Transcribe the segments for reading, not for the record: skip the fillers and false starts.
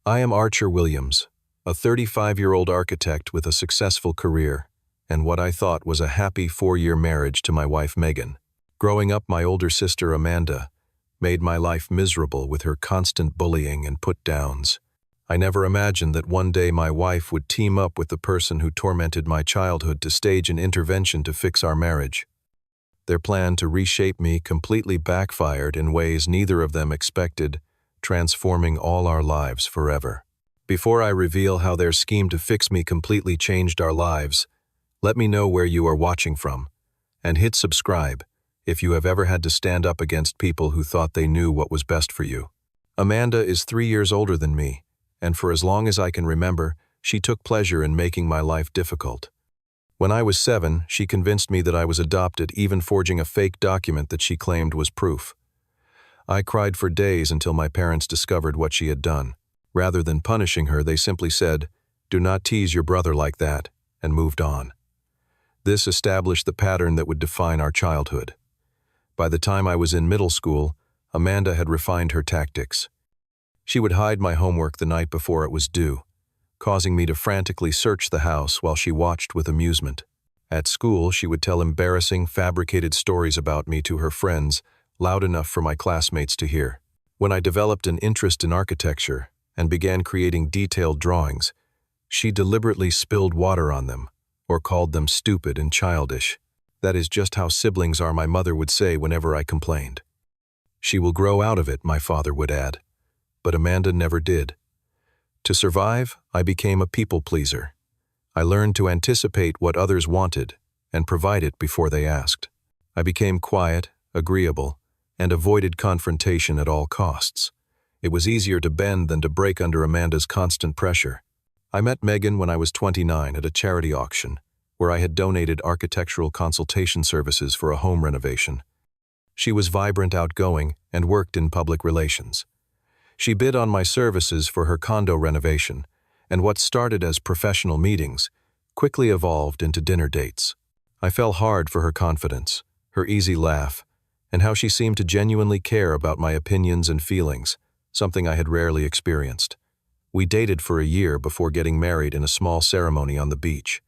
I am Archer Williams, a 35-year-old architect with a successful career and what I thought was a happy 4-year marriage to my wife Megan. Growing up, my older sister Amanda made my life miserable with her constant bullying and put-downs. I never imagined that one day my wife would team up with the person who tormented my childhood to stage an intervention to fix our marriage. Their plan to reshape me completely backfired in ways neither of them expected, transforming all our lives forever. Before I reveal how their scheme to fix me completely changed our lives, let me know where you are watching from, and hit subscribe if you have ever had to stand up against people who thought they knew what was best for you. Amanda is 3 years older than me, and for as long as I can remember, she took pleasure in making my life difficult. When I was 7, she convinced me that I was adopted, even forging a fake document that she claimed was proof. I cried for days until my parents discovered what she had done. Rather than punishing her, they simply said, "Do not tease your brother like that," and moved on. This established the pattern that would define our childhood. By the time I was in middle school, Amanda had refined her tactics. She would hide my homework the night before it was due, causing me to frantically search the house while she watched with amusement. At school, she would tell embarrassing, fabricated stories about me to her friends, loud enough for my classmates to hear. When I developed an interest in architecture and began creating detailed drawings, she deliberately spilled water on them or called them stupid and childish. That is just how siblings are, my mother would say whenever I complained. "She will grow out of it," my father would add. But Amanda never did. To survive, I became a people pleaser. I learned to anticipate what others wanted and provide it before they asked. I became quiet, agreeable, and avoided confrontation at all costs. It was easier to bend than to break under Amanda's constant pressure. I met Megan when I was 29 at a charity auction, where I had donated architectural consultation services for a home renovation. She was vibrant, outgoing, and worked in public relations. She bid on my services for her condo renovation, and what started as professional meetings quickly evolved into dinner dates. I fell hard for her confidence, her easy laugh, and how she seemed to genuinely care about my opinions and feelings, something I had rarely experienced. We dated for a year before getting married in a small ceremony on the beach.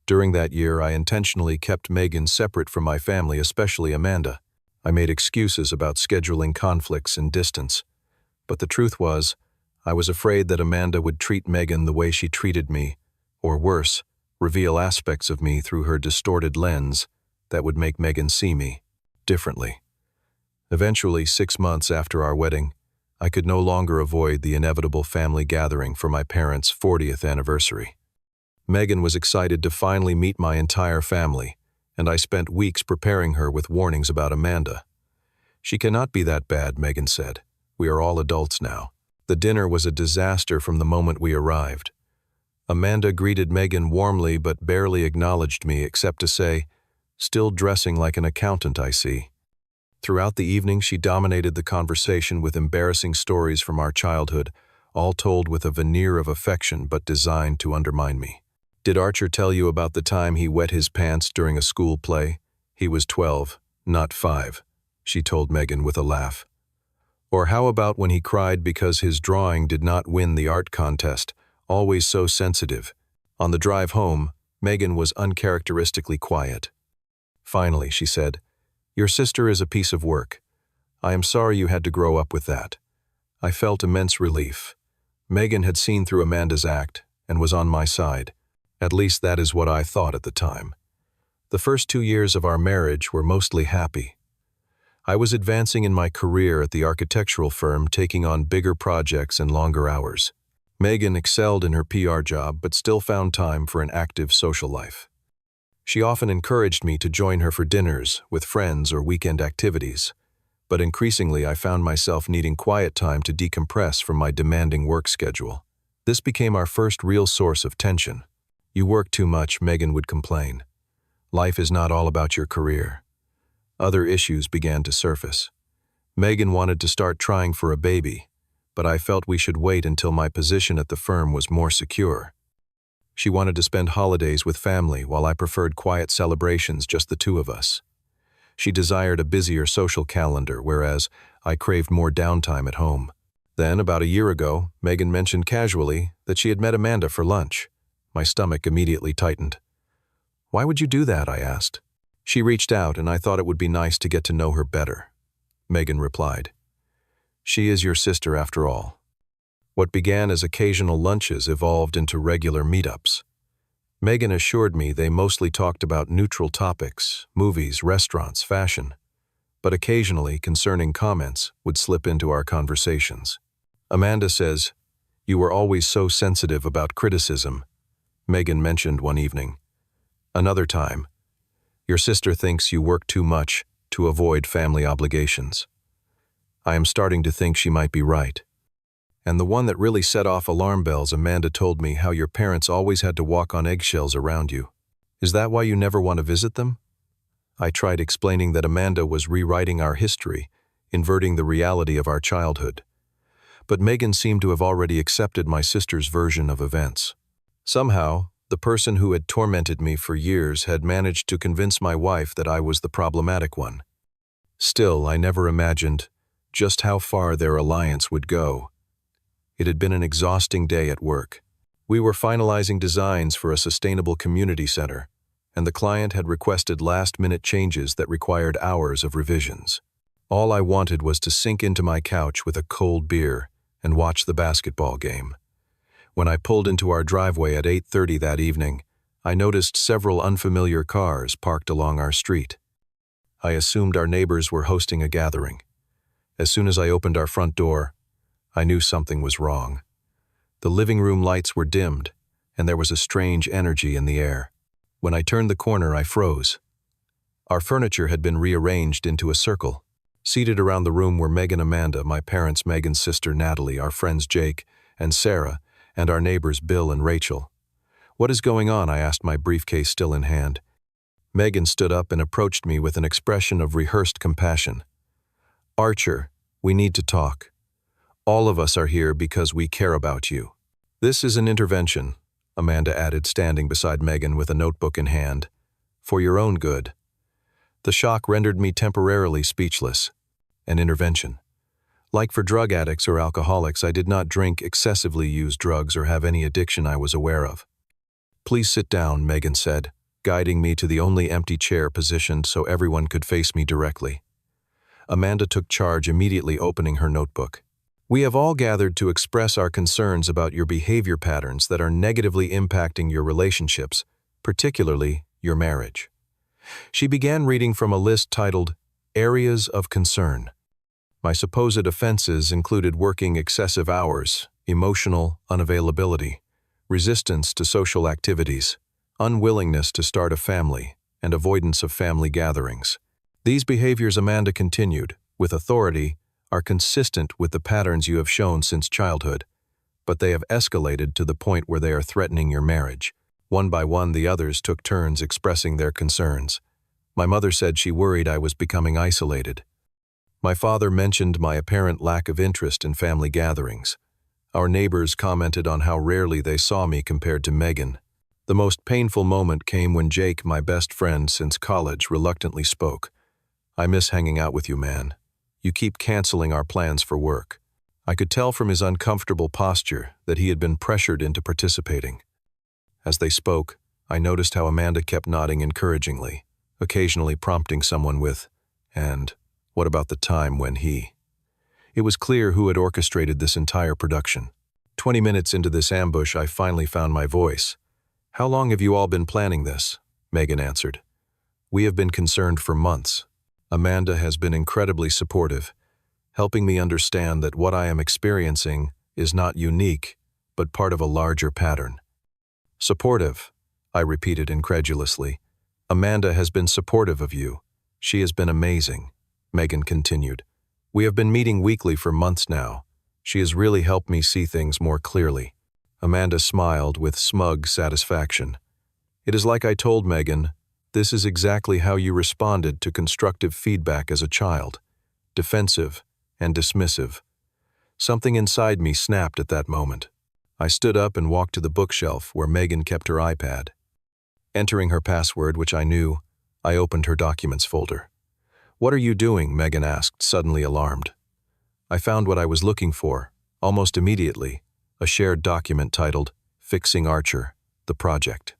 During that year, I intentionally kept Megan separate from my family, especially Amanda. I made excuses about scheduling conflicts and distance. But the truth was, I was afraid that Amanda would treat Megan the way she treated me, or worse, reveal aspects of me through her distorted lens that would make Megan see me differently. Eventually, 6 months after our wedding, I could no longer avoid the inevitable family gathering for my parents' 40th anniversary. Megan was excited to finally meet my entire family, and I spent weeks preparing her with warnings about Amanda. "She cannot be that bad," Megan said. "We are all adults now." The dinner was a disaster from the moment we arrived. Amanda greeted Megan warmly but barely acknowledged me except to say, "Still dressing like an accountant, I see." Throughout the evening, she dominated the conversation with embarrassing stories from our childhood, all told with a veneer of affection but designed to undermine me. "Did Archer tell you about the time he wet his pants during a school play? He was 12, not 5, she told Megan with a laugh. Or how about when he cried because his drawing did not win the art contest, always so sensitive? On the drive home, Megan was uncharacteristically quiet. Finally, she said, "Your sister is a piece of work. I am sorry you had to grow up with that." I felt immense relief. Megan had seen through Amanda's act and was on my side. At least that is what I thought at the time. The first 2 years of our marriage were mostly happy. I was advancing in my career at the architectural firm, taking on bigger projects and longer hours. Megan excelled in her PR job but still found time for an active social life. She often encouraged me to join her for dinners, with friends, or weekend activities. But increasingly, I found myself needing quiet time to decompress from my demanding work schedule. This became our first real source of tension. "You work too much," Megan would complain. "Life is not all about your career." Other issues began to surface. Megan wanted to start trying for a baby, but I felt we should wait until my position at the firm was more secure. She wanted to spend holidays with family while I preferred quiet celebrations, just the two of us. She desired a busier social calendar, whereas I craved more downtime at home. Then, about a year ago, Megan mentioned casually that she had met Amanda for lunch. My stomach immediately tightened. "Why would you do that?" I asked. "She reached out and I thought it would be nice to get to know her better," Megan replied. "She is your sister after all." What began as occasional lunches evolved into regular meetups. Megan assured me they mostly talked about neutral topics, movies, restaurants, fashion, but occasionally concerning comments would slip into our conversations. "Amanda says, 'You were always so sensitive about criticism,'" Megan mentioned one evening. Another time, "Your sister thinks you work too much to avoid family obligations." I am starting to think she might be right. And the one that really set off alarm bells, Amanda told me how your parents always had to walk on eggshells around you. "Is that why you never want to visit them?" I tried explaining that Amanda was rewriting our history, inverting the reality of our childhood. But Megan seemed to have already accepted my sister's version of events. Somehow, the person who had tormented me for years had managed to convince my wife that I was the problematic one. Still, I never imagined just how far their alliance would go. It had been an exhausting day at work. We were finalizing designs for a sustainable community center, and the client had requested last-minute changes that required hours of revisions. All I wanted was to sink into my couch with a cold beer and watch the basketball game. When I pulled into our driveway at 8:30 that evening, I noticed several unfamiliar cars parked along our street. I assumed our neighbors were hosting a gathering. As soon as I opened our front door, I knew something was wrong. The living room lights were dimmed, and there was a strange energy in the air. When I turned the corner, I froze. Our furniture had been rearranged into a circle. Seated around the room were Meg and Amanda, my parents, Megan's sister Natalie, our friends Jake and Sarah, and our neighbors Bill and Rachel. "What is going on?" I asked, my briefcase still in hand. Megan stood up and approached me with an expression of rehearsed compassion. "Archer, we need to talk. All of us are here because we care about you." "This is an intervention," Amanda added, standing beside Megan with a notebook in hand. "For your own good." The shock rendered me temporarily speechless. An intervention. Like for drug addicts or alcoholics, I did not drink, excessively use drugs, or have any addiction I was aware of. "Please sit down," Megan said, guiding me to the only empty chair positioned so everyone could face me directly. Amanda took charge, immediately opening her notebook. "We have all gathered to express our concerns about your behavior patterns that are negatively impacting your relationships, particularly your marriage." She began reading from a list titled, "Areas of Concern." My supposed offenses included working excessive hours, emotional unavailability, resistance to social activities, unwillingness to start a family, and avoidance of family gatherings. "These behaviors," Amanda continued, with authority, "are consistent with the patterns you have shown since childhood, but they have escalated to the point where they are threatening your marriage." One by one, the others took turns expressing their concerns. My mother said she worried I was becoming isolated. My father mentioned my apparent lack of interest in family gatherings. Our neighbors commented on how rarely they saw me compared to Megan. The most painful moment came when Jake, my best friend since college, reluctantly spoke. "I miss hanging out with you, man. You keep canceling our plans for work." I could tell from his uncomfortable posture that he had been pressured into participating. As they spoke, I noticed how Amanda kept nodding encouragingly, occasionally prompting someone with, "And what about the time when he?" It was clear who had orchestrated this entire production. 20 minutes into this ambush, I finally found my voice. "How long have you all been planning this?" Megan answered. "We have been concerned for months." Amanda has been incredibly supportive, helping me understand that what I am experiencing is not unique, but part of a larger pattern. "Supportive," I repeated incredulously. "Amanda has been supportive of you. She has been amazing," Megan continued. "We have been meeting weekly for months now. She has really helped me see things more clearly." Amanda smiled with smug satisfaction. "It is like I told Megan, this is exactly how you responded to constructive feedback as a child, defensive and dismissive." Something inside me snapped at that moment. I stood up and walked to the bookshelf where Megan kept her iPad. Entering her password, which I knew, I opened her documents folder. "What are you doing?" Megan asked, suddenly alarmed. I found what I was looking for, Almost immediately, a shared document titled Fixing Archer, the Project.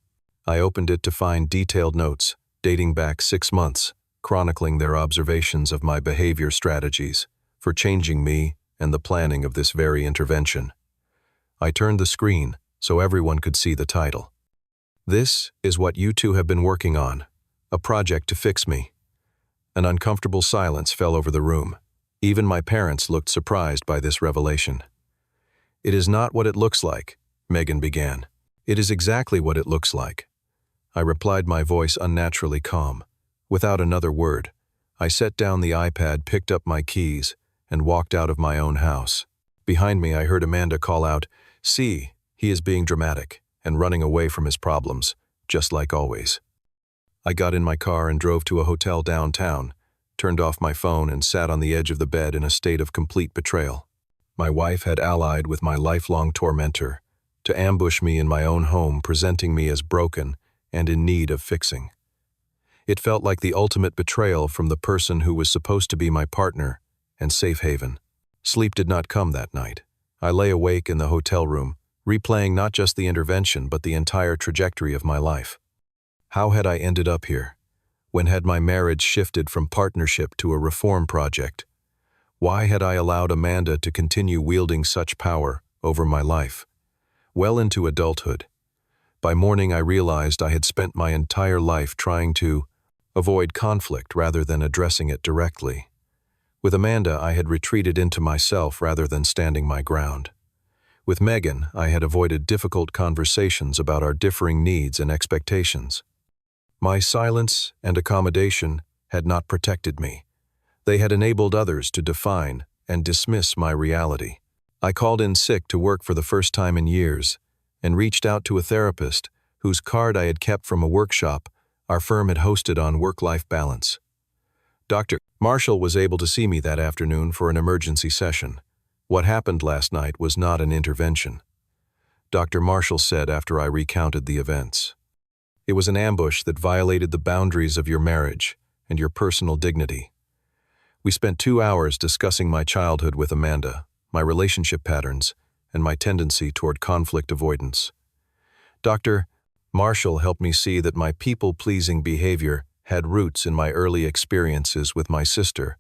I opened it to find detailed notes dating back 6 months, chronicling their observations of my behavior strategies for changing me and the planning of this very intervention. I turned the screen so everyone could see the title. This is what you two have been working on, a project to fix me. An uncomfortable silence fell over the room. Even my parents looked surprised by this revelation. It is not what it looks like, Megan began. It is exactly what it looks like. I replied, my voice unnaturally calm. Without another word, I set down the iPad, picked up my keys, and walked out of my own house. Behind me, I heard Amanda call out, "See, he is being dramatic and running away from his problems, just like always." I got in my car and drove to a hotel downtown, turned off my phone and sat on the edge of the bed in a state of complete betrayal. My wife had allied with my lifelong tormentor to ambush me in my own home, presenting me as broken and in need of fixing. It felt like the ultimate betrayal from the person who was supposed to be my partner and safe haven. Sleep did not come that night. I lay awake in the hotel room, replaying not just the intervention but the entire trajectory of my life. How had I ended up here? When had my marriage shifted from partnership to a reform project? Why had I allowed Amanda to continue wielding such power over my life? Well into adulthood, by morning I realized I had spent my entire life trying to avoid conflict rather than addressing it directly. With Amanda, I had retreated into myself rather than standing my ground. With Megan, I had avoided difficult conversations about our differing needs and expectations. My silence and accommodation had not protected me. They had enabled others to define and dismiss my reality. I called in sick to work for the first time in years and reached out to a therapist whose card I had kept from a workshop our firm had hosted on work-life balance. Dr. Marshall was able to see me that afternoon for an emergency session. What happened last night was not an intervention, Dr. Marshall said after I recounted the events. It was an ambush that violated the boundaries of your marriage and your personal dignity. We spent 2 hours discussing my childhood with Amanda, my relationship patterns, and my tendency toward conflict avoidance. Dr. Marshall helped me see that my people-pleasing behavior had roots in my early experiences with my sister,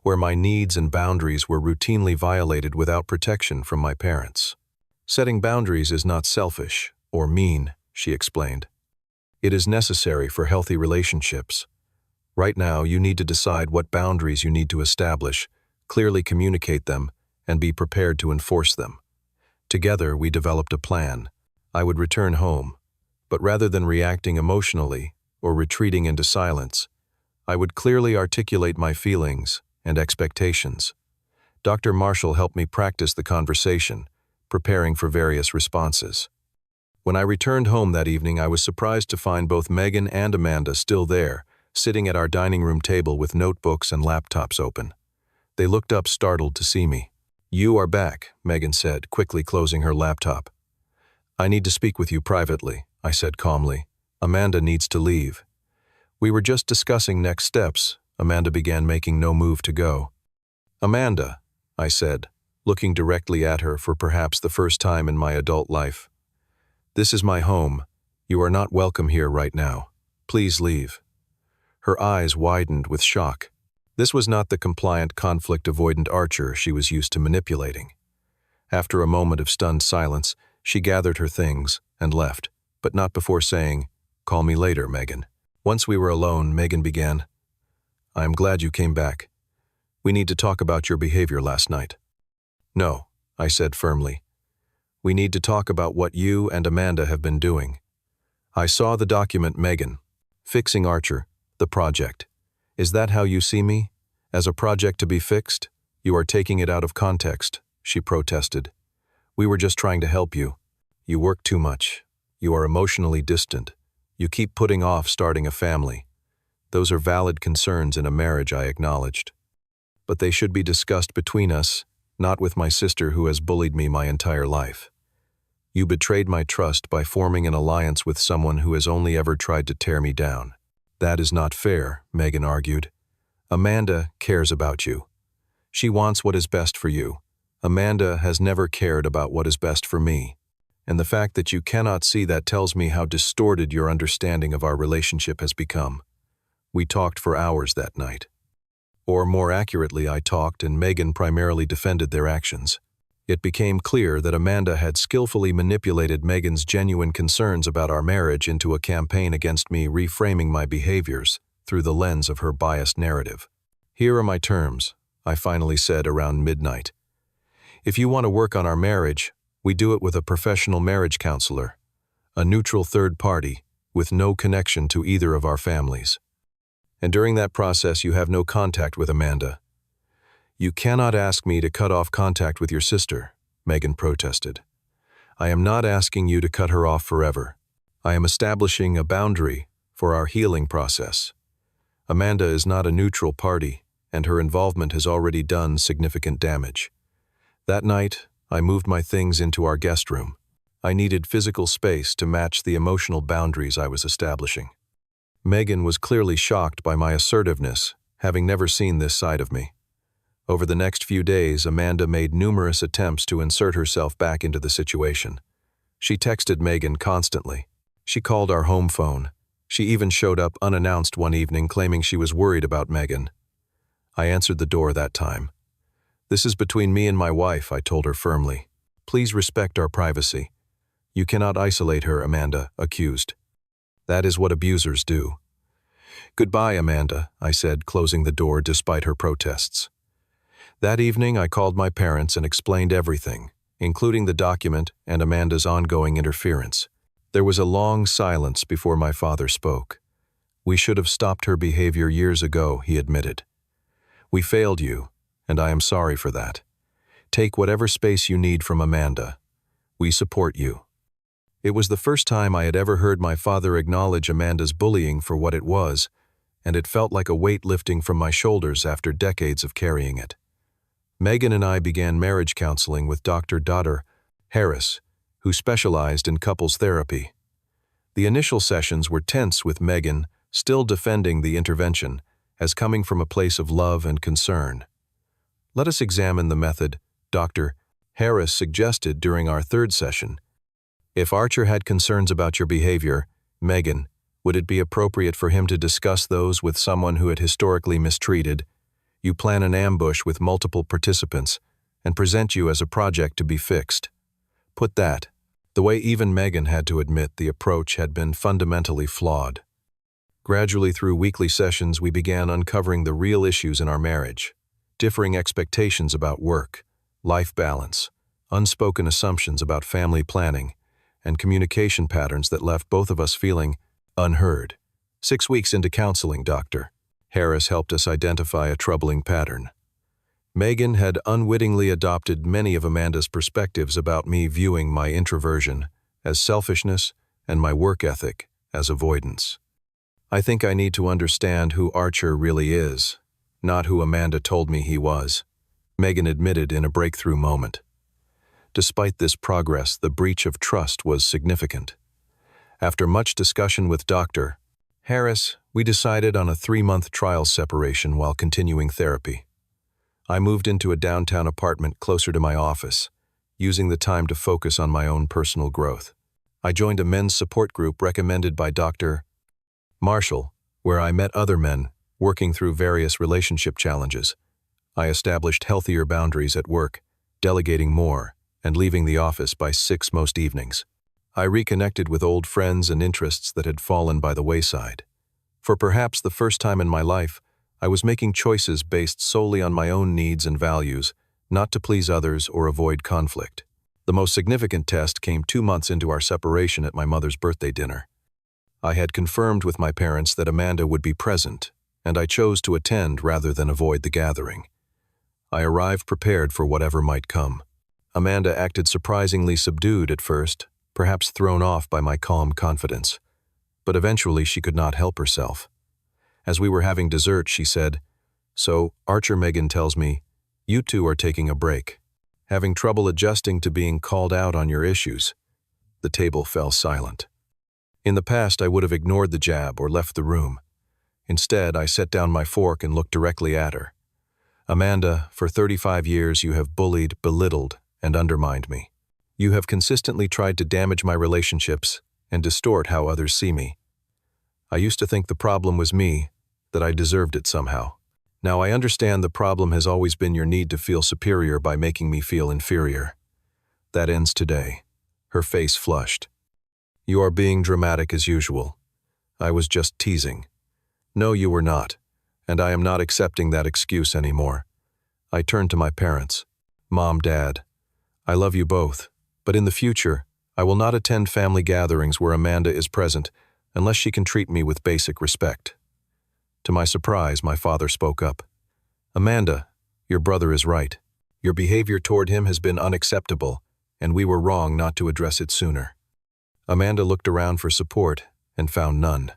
where my needs and boundaries were routinely violated without protection from my parents. Setting boundaries is not selfish or mean, she explained. It is necessary for healthy relationships. Right now, you need to decide what boundaries you need to establish, clearly communicate them, and be prepared to enforce them. Together, we developed a plan. I would return home, but rather than reacting emotionally or retreating into silence, I would clearly articulate my feelings and expectations. Dr. Marshall helped me practice the conversation, preparing for various responses. When I returned home that evening, I was surprised to find both Megan and Amanda still there, sitting at our dining room table with notebooks and laptops open. They looked up startled to see me. "You are back," Megan said, quickly closing her laptop. "I need to speak with you privately," I said calmly. "Amanda needs to leave." "We were just discussing next steps." Amanda began, making no move to go. "Amanda," I said, looking directly at her for perhaps the first time in my adult life. "This is my home. You are not welcome here right now. Please leave." Her eyes widened with shock. This was not the compliant, conflict-avoidant Archer she was used to manipulating. After a moment of stunned silence, she gathered her things and left, but not before saying, "Call me later, Megan." Once we were alone, Megan began, "I am glad you came back. We need to talk about your behavior last night." "No," I said firmly. "We need to talk about what you and Amanda have been doing." I saw the document, Megan. Fixing Archer, the project. Is that how you see me? As a project to be fixed? You are taking it out of context, she protested. "We were just trying to help you. You work too much. You are emotionally distant. You keep putting off starting a family. Those are valid concerns in a marriage," I acknowledged. "But they should be discussed between us, not with my sister who has bullied me my entire life. You betrayed my trust by forming an alliance with someone who has only ever tried to tear me down." "That is not fair," Megan argued. "Amanda cares about you. She wants what is best for you. Amanda has never cared about what is best for me, and the fact that you cannot see that tells me how distorted your understanding of our relationship has become. We talked for hours that night. Or more accurately, I talked and Megan primarily defended their actions. It became clear that Amanda had skillfully manipulated Megan's genuine concerns about our marriage into a campaign against me, reframing my behaviors through the lens of her biased narrative. "Here are my terms," I finally said around midnight. "If you want to work on our marriage, we do it with a professional marriage counselor, a neutral third party with no connection to either of our families. And during that process, you have no contact with Amanda." "You cannot ask me to cut off contact with your sister," Megan protested. "I am not asking you to cut her off forever. I am establishing a boundary for our healing process. Amanda is not a neutral party, and her involvement has already done significant damage." That night, I moved my things into our guest room. I needed physical space to match the emotional boundaries I was establishing. Megan was clearly shocked by my assertiveness, having never seen this side of me. Over the next few days, Amanda made numerous attempts to insert herself back into the situation. She texted Megan constantly. She called our home phone. She even showed up unannounced one evening claiming she was worried about Megan. I answered the door that time. "This is between me and my wife," I told her firmly. "Please respect our privacy." "You cannot isolate her," Amanda accused. "That is what abusers do." "Goodbye, Amanda," I said, closing the door despite her protests. That evening, I called my parents and explained everything, including the document and Amanda's ongoing interference. There was a long silence before my father spoke. "We should have stopped her behavior years ago," he admitted. "We failed you, and I am sorry for that. Take whatever space you need from Amanda. We support you." It was the first time I had ever heard my father acknowledge Amanda's bullying for what it was, and it felt like a weight lifting from my shoulders after decades of carrying it. Megan and I began marriage counseling with Dr. Harris, who specialized in couples therapy. The initial sessions were tense, with Megan still defending the intervention as coming from a place of love and concern. Let us examine the method Dr. Harris suggested during our third session. "If Archer had concerns about your behavior, Megan, would it be appropriate for him to discuss those with someone who had historically mistreated? You plan an ambush with multiple participants and present you as a project to be fixed." Put that, the way even Megan had to admit the approach had been fundamentally flawed. Gradually through weekly sessions, we began uncovering the real issues in our marriage: differing expectations about work, life balance, unspoken assumptions about family planning, and communication patterns that left both of us feeling unheard. 6 weeks into counseling, Dr. Harris helped us identify a troubling pattern. Megan had unwittingly adopted many of Amanda's perspectives about me, viewing my introversion as selfishness and my work ethic as avoidance. "I think I need to understand who Archer really is, not who Amanda told me he was," Megan admitted in a breakthrough moment. Despite this progress, the breach of trust was significant. After much discussion with Dr. Harris, we decided on a 3-month trial separation while continuing therapy. I moved into a downtown apartment closer to my office, using the time to focus on my own personal growth. I joined a men's support group recommended by Dr. Marshall, where I met other men working through various relationship challenges. I established healthier boundaries at work, delegating more, and leaving the office by 6 most evenings. I reconnected with old friends and interests that had fallen by the wayside. For perhaps the first time in my life, I was making choices based solely on my own needs and values, not to please others or avoid conflict. The most significant test came 2 months into our separation at my mother's birthday dinner. I had confirmed with my parents that Amanda would be present, and I chose to attend rather than avoid the gathering. I arrived prepared for whatever might come. Amanda acted surprisingly subdued at first, perhaps thrown off by my calm confidence. But eventually she could not help herself. As we were having dessert, she said, "So, Archer, Megan tells me, you two are taking a break. Having trouble adjusting to being called out on your issues." The table fell silent. In the past, I would have ignored the jab or left the room. Instead, I set down my fork and looked directly at her. Amanda, for 35 years you have bullied, belittled, and undermined me. You have consistently tried to damage my relationships and distort how others see me. I used to think the problem was me, that I deserved it somehow. Now I understand the problem has always been your need to feel superior by making me feel inferior. That ends today. Her face flushed. You are being dramatic as usual. I was just teasing. No, you were not, and I am not accepting that excuse anymore. I turned to my parents. Mom, Dad, I love you both, but in the future, I will not attend family gatherings where Amanda is present unless she can treat me with basic respect. To my surprise, my father spoke up. Amanda, your brother is right. Your behavior toward him has been unacceptable, and we were wrong not to address it sooner. Amanda looked around for support and found none.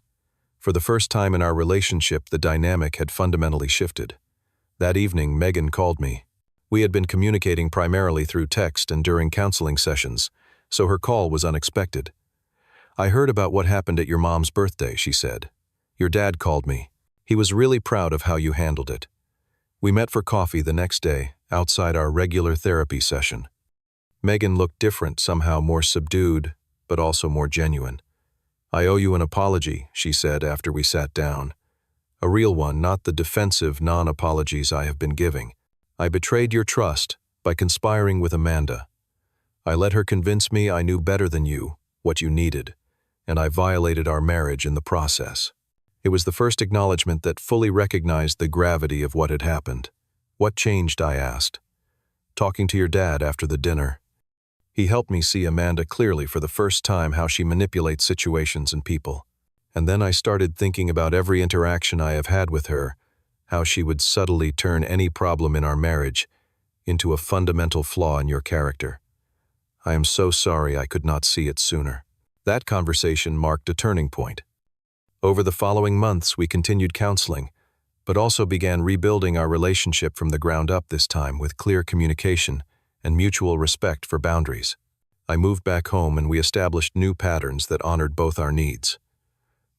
For the first time in our relationship, the dynamic had fundamentally shifted. That evening, Megan called me. We had been communicating primarily through text and during counseling sessions, so her call was unexpected. I heard about what happened at your mom's birthday, she said. Your dad called me. He was really proud of how you handled it. We met for coffee the next day, outside our regular therapy session. Megan looked different, somehow more subdued, but also more genuine. I owe you an apology, she said after we sat down. A real one, not the defensive non-apologies I have been giving. I betrayed your trust by conspiring with Amanda. I let her convince me I knew better than you, what you needed, and I violated our marriage in the process. It was the first acknowledgement that fully recognized the gravity of what had happened. What changed, I asked. Talking to your dad after the dinner. He helped me see Amanda clearly for the first time, how she manipulates situations and people. And then I started thinking about every interaction I have had with her, how she would subtly turn any problem in our marriage into a fundamental flaw in your character. I am so sorry I could not see it sooner. That conversation marked a turning point. Over the following months, we continued counseling, but also began rebuilding our relationship from the ground up, this time with clear communication and mutual respect for boundaries. I moved back home and we established new patterns that honored both our needs.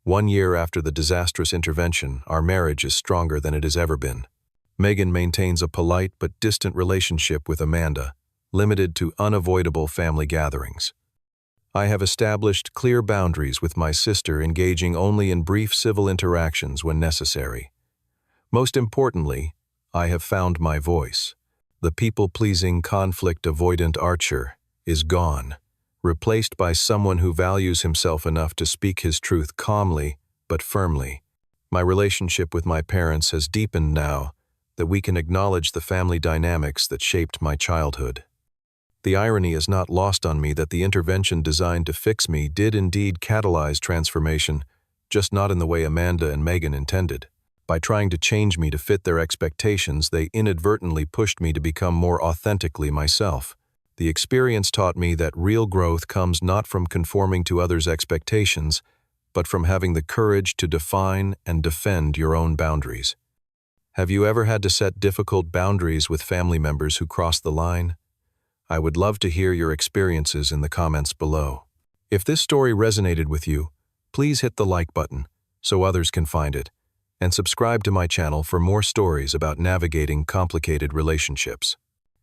1 year after the disastrous intervention, our marriage is stronger than it has ever been. Megan maintains a polite but distant relationship with Amanda, limited to unavoidable family gatherings. I have established clear boundaries with my sister, engaging only in brief civil interactions when necessary. Most importantly, I have found my voice. The people-pleasing, conflict-avoidant Archer is gone, replaced by someone who values himself enough to speak his truth calmly but firmly. My relationship with my parents has deepened now that we can acknowledge the family dynamics that shaped my childhood. The irony is not lost on me that the intervention designed to fix me did indeed catalyze transformation, just not in the way Amanda and Megan intended. By trying to change me to fit their expectations, they inadvertently pushed me to become more authentically myself. The experience taught me that real growth comes not from conforming to others' expectations, but from having the courage to define and defend your own boundaries. Have you ever had to set difficult boundaries with family members who crossed the line? I would love to hear your experiences in the comments below. If this story resonated with you, please hit the like button so others can find it, and subscribe to my channel for more stories about navigating complicated relationships.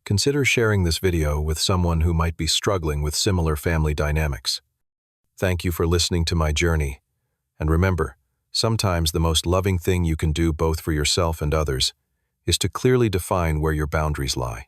Consider sharing this video with someone who might be struggling with similar family dynamics. Thank you for listening to my journey, and remember, sometimes the most loving thing you can do both for yourself and others is to clearly define where your boundaries lie.